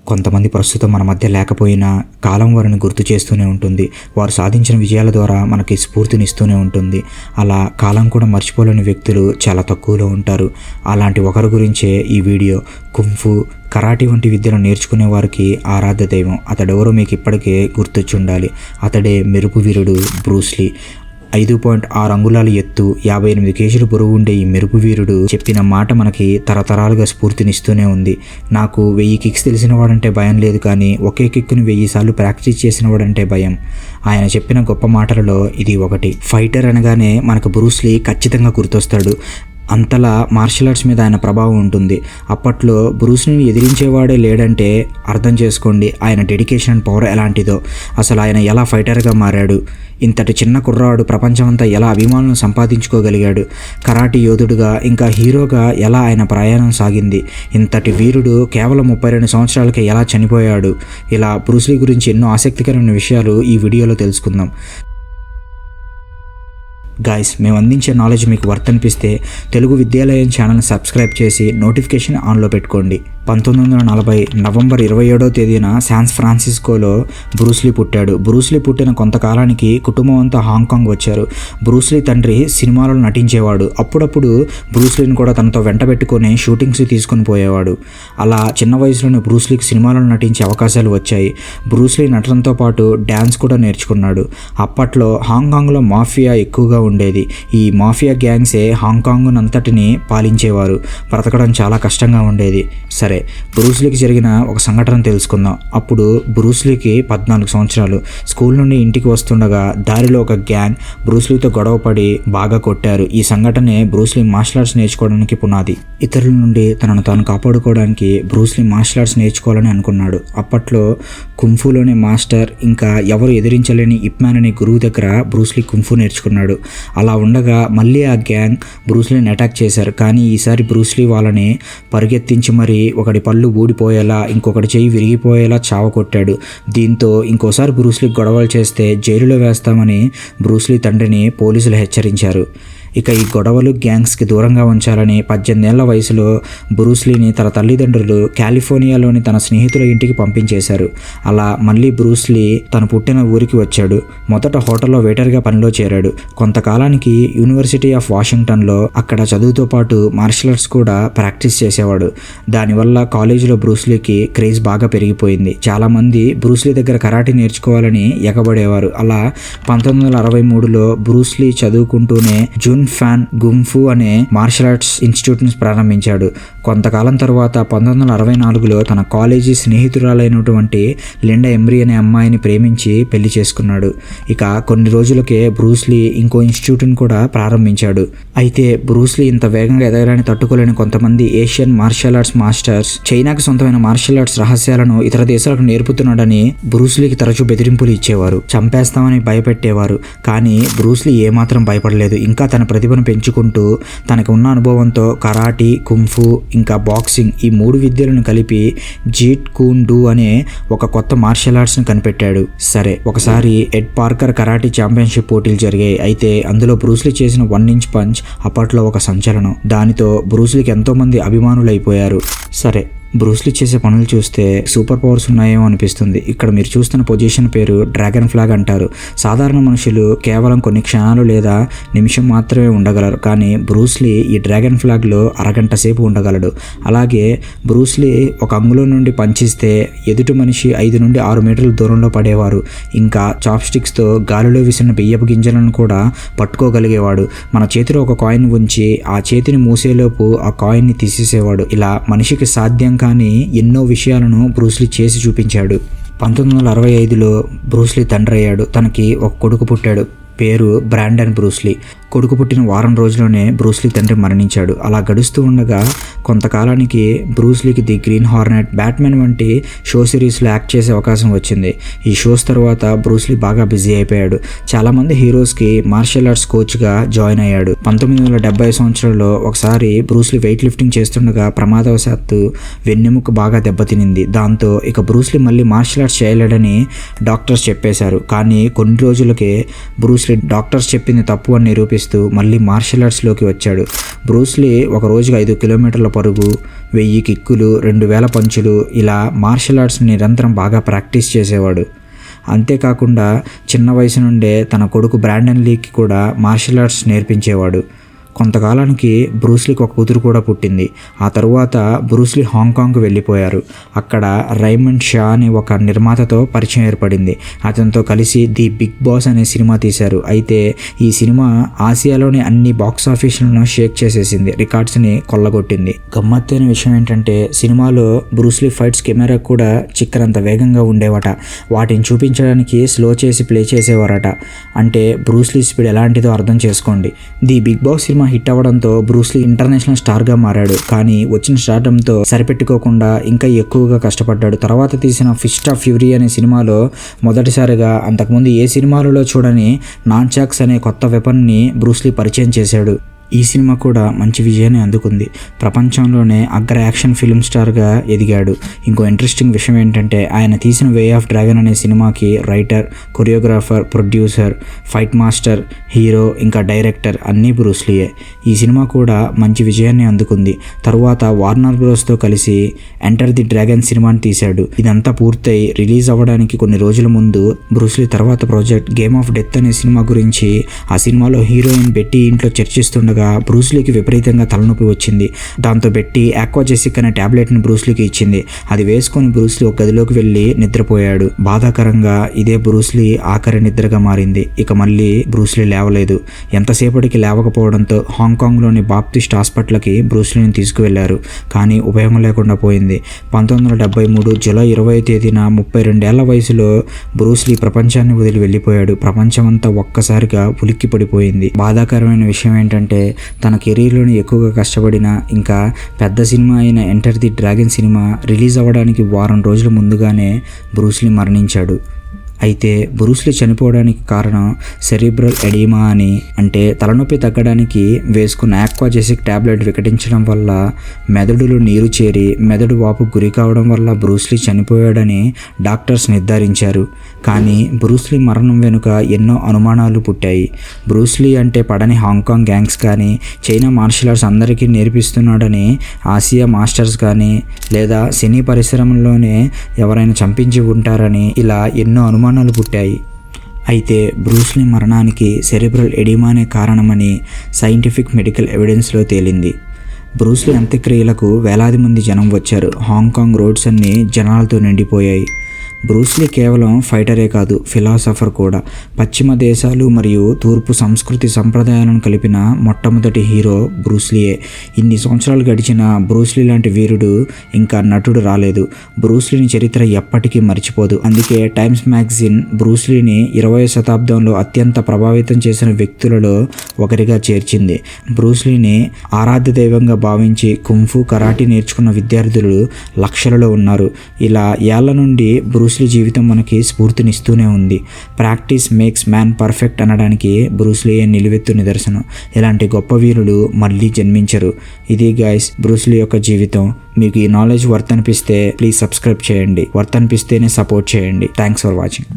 కొంతమంది ప్రస్తుతం మన మధ్య లేకపోయినా కాలం వారిని గుర్తు చేస్తూనే ఉంటుంది. వారు సాధించిన విజయాల ద్వారా మనకి స్ఫూర్తినిస్తూనే ఉంటుంది. అలా కాలం కూడా మర్చిపోలేని వ్యక్తులు చాలా తక్కువలో ఉంటారు. అలాంటి ఒకరి గురించే ఈ వీడియో. కుంఫు, కరాటీ వంటి విద్యను నేర్చుకునే వారికి ఆరాధ్య దైవం. అతడెవరో మీకు ఇప్పటికే గుర్తొచ్చి ఉండాలి. అతడే మెరుపు వీరుడు బ్రూస్లీ. 5.6 అంగుళాల ఎత్తు, 58 కేజీల బరువు ఉండే ఈ మెరుపు వీరుడు చెప్పిన మాట మనకి తరతరాలుగా స్ఫూర్తినిస్తూనే ఉంది. నాకు 1000 కిక్స్ తెలిసిన వాడంటే భయం లేదు, కానీ ఒకే కిక్ను 1000 సార్లు ప్రాక్టీస్ చేసిన వాడంటే భయం. ఆయన చెప్పిన గొప్ప మాటలలో ఇది ఒకటి. ఫైటర్ అనగానే మనకు బ్రూస్లీ ఖచ్చితంగా గుర్తొస్తాడు. అంతలా మార్షల్ ఆర్ట్స్ మీద ఆయన ప్రభావం ఉంటుంది. అప్పట్లో బ్రూస్లీని ఎదిరించేవాడే లేడంటే అర్థం చేసుకోండి ఆయన డెడికేషన్ అండ్ పవర్ ఎలాంటిదో. అసలు ఆయన ఎలా ఫైటర్గా మారాడు, ఇంతటి చిన్న కుర్రాడు ప్రపంచమంతా ఎలా అభిమానులను సంపాదించుకోగలిగాడు, కరాటీ యోధుడుగా ఇంకా హీరోగా ఎలా ఆయన ప్రయాణం సాగింది, ఇంతటి వీరుడు కేవలం 32 సంవత్సరాలకే ఎలా చనిపోయాడు. ఇలా బ్రూస్లీ గురించి ఎన్నో ఆసక్తికరమైన విషయాలు ఈ వీడియోలో తెలుసుకుందాం. గాయస్, మేము అందించే నాలెడ్జ్ మీకు వర్త్ అనిపిస్తే తెలుగు విద్యాలయం ఛానల్ని సబ్స్క్రైబ్ చేసి నోటిఫికేషన్ ఆన్లో పెట్టుకోండి. 1940 నవంబర్ 27వ తేదీన శాన్ ఫ్రాన్సిస్కోలో బ్రూస్లీ పుట్టాడు. బ్రూస్లీ పుట్టిన కొంతకాలానికి కుటుంబం అంతా హాంకాంగ్ వచ్చారు. బ్రూస్లీ తండ్రి సినిమాలలో నటించేవాడు. అప్పుడప్పుడు బ్రూస్లీని కూడా తనతో వెంటబెట్టుకొని షూటింగ్స్ తీసుకొని పోయేవాడు. అలా చిన్న వయసులోనే బ్రూస్లీకి సినిమాలలో నటించే అవకాశాలు వచ్చాయి. బ్రూస్లీ నటనతో పాటు డ్యాన్స్ కూడా నేర్చుకున్నాడు. అప్పట్లో హాంకాంగ్లో మాఫియా ఎక్కువగా ఉండేది. ఈ మాఫియా గ్యాంగ్సే హాంకాంగ్ అంతటిని పాలించేవారు. బ్రతకడం చాలా కష్టంగా ఉండేది. సరే, బ్రూస్లీకి జరిగిన ఒక సంఘటన తెలుసుకుందాం. అప్పుడు బ్రూస్లీకి 14 సంవత్సరాలు. స్కూల్ నుండి ఇంటికి వస్తుండగా దారిలో ఒక గ్యాంగ్ బ్రూస్లీతో గొడవపడి బాగా కొట్టారు. ఈ సంఘటనే బ్రూస్లీ మార్షల్ ఆర్ట్స్ నేర్చుకోవడానికి పునాది. ఇతరుల నుండి తనను తాను కాపాడుకోవడానికి బ్రూస్లీ మార్షల్ ఆర్ట్స్ నేర్చుకోవాలని అనుకున్నాడు. అప్పట్లో కుంఫులోని మాస్టర్ ఇంకా ఎవరు ఎదిరించలేని ఇప్ మ్యాన్ అనే గురువు దగ్గర బ్రూస్లీ కుంఫు నేర్చుకున్నాడు. అలా ఉండగా మళ్ళీ ఆ గ్యాంగ్ బ్రూస్లీని అటాక్ చేశారు. కానీ ఈసారి బ్రూస్లీ వాళ్ళని పరిగెత్తించి మరీ ఒకటి పళ్ళు ఊడిపోయేలా, ఇంకొకటి చెయ్యి విరిగిపోయేలా చావకొట్టాడు. దీంతో ఇంకోసారి బ్రూస్లీ గొడవలు చేస్తే జైలులో వేస్తామని బ్రూస్లీ తండ్రిని పోలీసులు హెచ్చరించారు. ఇక ఈ గొడవలు గ్యాంగ్స్కి దూరంగా ఉంచాలని 18 ఏళ్ల వయసులో బ్రూస్లీని తన తల్లిదండ్రులు కాలిఫోర్నియాలోని తన స్నేహితుల ఇంటికి పంపించేశారు. అలా మళ్ళీ బ్రూస్లీ తను పుట్టిన ఊరికి వచ్చాడు. మొదట హోటల్లో వెయిటర్గా పనిలో చేరాడు. కొంతకాలానికి యూనివర్సిటీ ఆఫ్ వాషింగ్టన్లో అక్కడ చదువుతో పాటు మార్షల్ ఆర్ట్స్ కూడా ప్రాక్టీస్ చేసేవాడు. దానివల్ల కాలేజీలో బ్రూస్లీకి క్రేజ్ బాగా పెరిగిపోయింది. చాలామంది బ్రూస్లీ దగ్గర కరాటీ నేర్చుకోవాలని ఎగబడేవారు. అలా 1963లో బ్రూస్లీ చదువుకుంటూనే జూన్ ఫ్యాన్ గుంఫు అనే మార్షల్ ఆర్ట్స్ ఇన్స్టిట్యూట్ని ప్రారంభించాడు. కొంతకాలం తర్వాత 1964లో తన కాలేజీ స్నేహితురాలైనటువంటి లిండా ఎమ్రీ అనే అమ్మాయిని ప్రేమించి పెళ్లి చేసుకున్నాడు. ఇక కొన్ని రోజులకే బ్రూస్లీ ఇంకో ఇన్స్టిట్యూట్ని కూడా ప్రారంభించాడు. అయితే బ్రూస్లీ ఇంత వేగంగా ఎదగడాన్ని తట్టుకోలేని కొంతమంది ఏషియన్ మార్షల్ ఆర్ట్స్ మాస్టర్స్ చైనాకు సొంతమైన మార్షల్ ఆర్ట్స్ రహస్యాలను ఇతర దేశాలకు నేర్పుతున్నాడని బ్రూస్లీకి తరచూ బెదిరింపులు ఇచ్చేవారు. చంపేస్తామని భయపెట్టేవారు. కానీ బ్రూస్లీ ఏమాత్రం భయపడలేదు. ఇంకా తన ప్రతిభను పెంచుకుంటూ తనకు ఉన్న అనుభవంతో కరాటీ, కుంఫు ఇంకా బాక్సింగ్ ఈ 3 విద్యలను కలిపి జీట్ కూన్ డూ అనే ఒక కొత్త మార్షల్ ఆర్ట్స్ని కనిపెట్టాడు. సరే, ఒకసారి ఎడ్ పార్కర్ కరాటీ ఛాంపియన్షిప్ పోటీలు జరిగాయి. అయితే అందులో బ్రూస్లీ చేసిన 1 ఇంచ్ పంచ్ అప్పట్లో ఒక సంచలనం. దానితో బ్రూస్లీకి ఎంతోమంది అభిమానులు అయిపోయారు. సరే, బ్రూస్లీ చేసే పనులు చూస్తే సూపర్ పవర్స్ ఉన్నాయేమో అనిపిస్తుంది. ఇక్కడ మీరు చూస్తున్న పొజిషన్ పేరు డ్రాగన్ ఫ్లాగ్ అంటారు. సాధారణ మనుషులు కేవలం కొన్ని క్షణాలు లేదా నిమిషం మాత్రమే ఉండగలరు. కానీ బ్రూస్లీ ఈ డ్రాగన్ ఫ్లాగ్లో అరగంట సేపు ఉండగలడు. అలాగే బ్రూస్లీ ఒక అంగుళం నుండి పంచిస్తే ఎదుటి మనిషి 5 నుండి 6 మీటర్ల దూరంలో పడేవారు. ఇంకా చాప్ స్టిక్స్తో గాలిలో విసిన బియ్యపు గింజలను కూడా పట్టుకోగలిగేవాడు. మన చేతిలో ఒక కాయిన్ ఉంచి ఆ చేతిని మూసేలోపు ఆ కాయిన్ని తీసేసేవాడు. ఇలా మనిషికి సాధ్యం కానీ ఎన్నో విషయాలను బ్రూస్లీ చేసి చూపించాడు. 1965లో బ్రూస్లీ తండ్రి అయ్యాడు. తనకి ఒక కొడుకు పుట్టాడు. పేరు బ్రాండన్ బ్రూస్లీ. కొడుకు పుట్టిన వారం రోజుల్లోనే బ్రూస్లీ తండ్రి మరణించాడు. అలా గడుస్తూ ఉండగా కొంతకాలానికి బ్రూస్లీకి ది గ్రీన్ హార్నెట్, బ్యాట్మెన్ వంటి షో సిరీస్లో యాక్ట్ చేసే అవకాశం వచ్చింది. ఈ షోస్ తర్వాత బ్రూస్లీ బాగా బిజీ అయిపోయాడు. చాలామంది హీరోస్కి మార్షల్ ఆర్ట్స్ కోచ్గా జాయిన్ అయ్యాడు. 1970 సంవత్సరంలో ఒకసారి బ్రూస్లీ వెయిట్ లిఫ్టింగ్ చేస్తుండగా ప్రమాదవశాత్తు వెన్నెముక బాగా దెబ్బతినింది. దాంతో ఇక బ్రూస్లీ మళ్ళీ మార్షల్ ఆర్ట్స్ చేయలేడని డాక్టర్స్ చెప్పేశారు. కానీ కొన్ని రోజులకే బ్రూస్లీ బ్రూస్లీ డాక్టర్స్ చెప్పింది తప్పు అని నిరూపిస్తూ మళ్ళీ మార్షల్ ఆర్ట్స్లోకి వచ్చాడు. బ్రూస్లీ ఒక రోజుకి 5 కిలోమీటర్ల పరుగు, 1000 కిక్కులు, 2000 పంచులు ఇలా మార్షల్ ఆర్ట్స్ నిరంతరం బాగా ప్రాక్టీస్ చేసేవాడు. అంతేకాకుండా చిన్న వయసు నుండే తన కొడుకు బ్రాండన్ లీకి కూడా మార్షల్ ఆర్ట్స్ నేర్పించేవాడు. కొంతకాలానికి బ్రూస్లీకి ఒక కూతురు కూడా పుట్టింది. ఆ తరువాత బ్రూస్లీ హాంకాంగ్కు వెళ్ళిపోయారు. అక్కడ రైమండ్ షా అనే ఒక నిర్మాతతో పరిచయం ఏర్పడింది. అతనితో కలిసి ది బిగ్ బాస్ అనే సినిమా తీశారు. అయితే ఈ సినిమా ఆసియాలోని అన్ని బాక్స్ ఆఫీసులను షేక్ చేసేసింది, రికార్డ్స్ని కొల్లగొట్టింది. గమ్మత్తైన విషయం ఏంటంటే సినిమాలో బ్రూస్లీ ఫైట్స్ కెమెరా కూడా చిక్కరంత వేగంగా ఉండేవట. వాటిని చూపించడానికి స్లో చేసి ప్లే చేసేవారట. అంటే బ్రూస్లీ స్పీడ్ ఎలాంటిదో అర్థం చేసుకోండి. The big boss cinema hit అవ్వడంతో బ్రూస్లీ ఇంటర్నేషనల్ స్టార్గా మారాడు. కానీ వచ్చిన స్టార్డంతో సరిపెట్టుకోకుండా ఇంకా ఎక్కువగా కష్టపడ్డాడు. తర్వాత తీసిన ఫిస్ట్ ఆఫ్ ఫ్యూరీ అనే సినిమాలో మొదటిసారిగా అంతకుముందు ఏ సినిమాలలో చూడని నాన్చాక్స్ అనే కొత్త వెపన్ని బ్రూస్లీ పరిచయం చేశాడు. ఈ సినిమా కూడా మంచి విజయాన్ని అందుకుంది. ప్రపంచంలోనే అగ్ర యాక్షన్ ఫిల్మ్ స్టార్గా ఎదిగాడు. ఇంకో ఇంట్రెస్టింగ్ విషయం ఏంటంటే ఆయన తీసిన వే ఆఫ్ డ్రాగన్ అనే సినిమాకి writer, choreographer, producer, fight master, hero ఇంకా డైరెక్టర్ అన్నీ బ్రూస్లీయే. ఈ సినిమా కూడా మంచి విజయాన్ని అందుకుంది. తరువాత వార్నర్ బ్రోస్తో కలిసి ఎంటర్ ది డ్రాగన్ సినిమాని తీశాడు. ఇదంతా పూర్తయి రిలీజ్ అవ్వడానికి కొన్ని రోజుల ముందు బ్రూస్లీ తర్వాత ప్రాజెక్ట్ గేమ్ ఆఫ్ డెత్ అనే సినిమా గురించి ఆ సినిమాలో హీరోయిన్ బెట్టి ఇంట్లో చర్చిస్తుండగా బ్రూస్లీకి విపరీతంగా తలనొప్పి వచ్చింది. దాంతో బెట్టి ఆక్వాజెసిక్ అనే టాబ్లెట్ని బ్రూస్లీకి ఇచ్చింది. అది వేసుకొని బ్రూస్లీ ఒక గదిలోకి వెళ్ళి నిద్రపోయాడు. బాధాకరంగా ఇదే బ్రూస్లీ ఆఖరి నిద్రగా మారింది. ఇక మళ్ళీ బ్రూస్లీ లేవలేదు. ఎంతసేపటికి లేవకపోవడంతో హాంకాంగ్లోని బాప్టిస్ట్ హాస్పిటల్కి బ్రూస్లీని తీసుకువెళ్లారు. కానీ ఉపయోగం లేకుండా పోయింది. 1973 జూలై 20వ తేదీన 32 ఏళ్ల వయసులో బ్రూస్లీ ప్రపంచాన్ని వదిలి వెళ్ళిపోయాడు. ప్రపంచమంతా ఒక్కసారిగా ఉలిక్కి పడిపోయింది. బాధాకరమైన విషయం ఏంటంటే తన కెరీర్లోని ఎక్కువగా కష్టపడిన ఇంకా పెద్ద సినిమా అయిన enter the dragon cinema release అవ్వడానికి వారం రోజుల ముందుగానే బ్రూస్లీ మరణించాడు. అయితే బ్రూస్లీ చనిపోవడానికి కారణం సెరిబ్రల్ ఎడిమా అని, అంటే తలనొప్పి తగ్గడానికి వేసుకున్న ఆక్వాజెసిక్ టాబ్లెట్ వికటించడం వల్ల మెదడులో నీరు చేరి మెదడు వాపుకు గురి కావడం వల్ల బ్రూస్లీ చనిపోయాడని డాక్టర్స్ నిర్ధారించారు. కానీ బ్రూస్లీ మరణం వెనుక ఎన్నో అనుమానాలు పుట్టాయి. బ్రూస్లీ అంటే పడని హాంకాంగ్ గ్యాంగ్స్ కానీ, చైనా మార్షల్ ఆర్ట్స్ అందరికీ నేర్పిస్తున్నాడని ఆసియా మాస్టర్స్ కానీ, లేదా సినీ పరిశ్రమలోనే ఎవరైనా చంపించి ఉంటారని ఇలా ఎన్నో అనుమానాలు పుట్టాయి. అయితే బ్రూస్లీ మరణానికి సెరిబ్రల్ ఎడిమానే కారణమని సైంటిఫిక్ మెడికల్ ఎవిడెన్స్లో తేలింది. బ్రూస్లీ అంత్యక్రియలకు వేలాది మంది జనం వచ్చారు. హాంకాంగ్ రోడ్స్ అన్నీ జనాలతో నిండిపోయాయి. బ్రూస్లీ కేవలం ఫైటరే కాదు, ఫిలాసఫర్ కూడా. పశ్చిమ దేశాలు మరియు తూర్పు సంస్కృతి సంప్రదాయాలను కలిపిన మొట్టమొదటి హీరో బ్రూస్లీయే. ఇన్ని సంవత్సరాలు గడిచిన బ్రూస్లీ లాంటి వీరుడు ఇంకా నటుడు రాలేదు. బ్రూస్లీని చరిత్ర ఎప్పటికీ మర్చిపోదు. అందుకే టైమ్స్ మ్యాగజైన్ బ్రూస్లీని 20వ శతాబ్దంలో అత్యంత ప్రభావితం చేసిన వ్యక్తులలో ఒకరిగా చేర్చింది. బ్రూస్లీని ఆరాధ్య దైవంగా భావించి కుంఫు, కరాటీ నేర్చుకున్న విద్యార్థులు లక్షలలో ఉన్నారు. ఇలా ఏళ్ల నుండి బ్రూస్లీ జీవితం మనకి స్ఫూర్తినిస్తూనే ఉంది. ప్రాక్టీస్ మేక్స్ మ్యాన్ పర్ఫెక్ట్ అనడానికి బ్రూస్లీయే నిలువెత్తు నిదర్శనం. ఇలాంటి గొప్ప వీరులు మళ్ళీ జన్మించరు. ఇది గైస్ బ్రూస్లీ యొక్క జీవితం. మీకు ఈ నాలెడ్జ్ వర్త్ అనిపిస్తే ప్లీజ్ సబ్స్క్రైబ్ చేయండి. వర్త్ అనిపిస్తేనే సపోర్ట్ చేయండి. Thanks for watching.